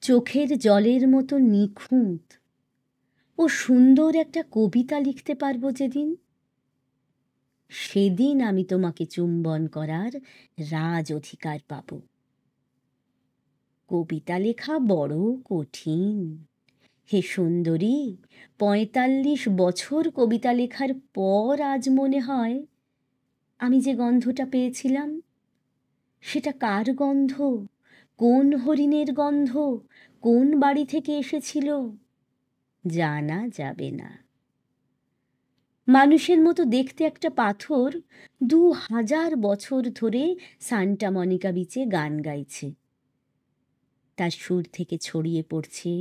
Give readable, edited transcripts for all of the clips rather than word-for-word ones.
চোখের জলের মতো নিখুঁত ও সুন্দর একটা কবিতা লিখতে পারবো যেদিন, সেদিন আমি তোমাকে চুম্বন করার রাজ অধিকার পাব। কবিতা লেখা বড় কঠিন হে সুন্দরী। ৪৫ বছর কবিতা লেখার পর আজ মনে হয় আমি যে গন্ধটা পেয়েছিলাম সেটা কার গন্ধ, কোন হরিণের গন্ধ, কোন বাড়ি থেকে এসেছিল জানা যাবে না। মানুষের মতো দেখতে একটা পাথর ২০০০ বছর ধরে সান্টা মনিকা বিচে গান গাইছে। তার সুর থেকে ছড়িয়ে পড়ছে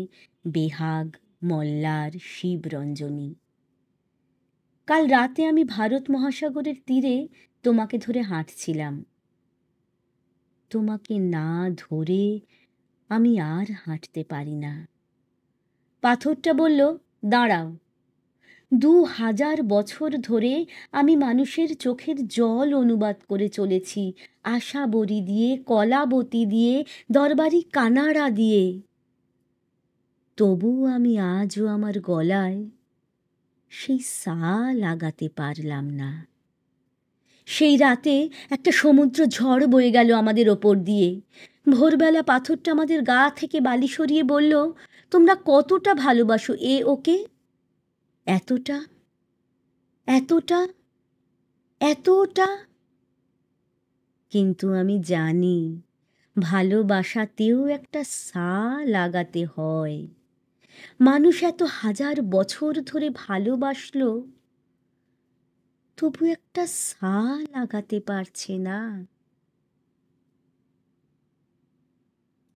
বেহাগ, মল্লার, শিবরঞ্জনী। কাল রাতে আমি ভারত মহাসাগরের তীরে তোমাকে ধরে হাঁটছিলাম। তোমাকে না ধরে আমি আর হাঁটতে পারি না। পাথরটা বলল, দাঁড়াও। ২০০০ বছর ধরে আমি মানুষের চোখের জল অনুবাদ করে চলেছি, আশাবরী দিয়ে, কলাবতী দিয়ে, দরবারি কানাড়া দিয়ে। তবু আমি আজও আমার গলায় সেই সা লাগাতে পারলাম না। সেই রাতে একটা সমুদ্র ঝড় বয়ে গেল আমাদের ওপর দিয়ে। ভোরবেলা পাথরটা আমাদের গা থেকে বালি সরিয়ে বলল, তোমরা কতটা ভালোবাসো এ ওকে? এতটা, এতটা, এতটা। কিন্তু আমি জানি ভালোবাসাতেও একটা সা লাগাতে হয়। মানুষ এত হাজার বছর ধরে ভালোবাসলো, তবু একটা সা লাগাতে পারছে না।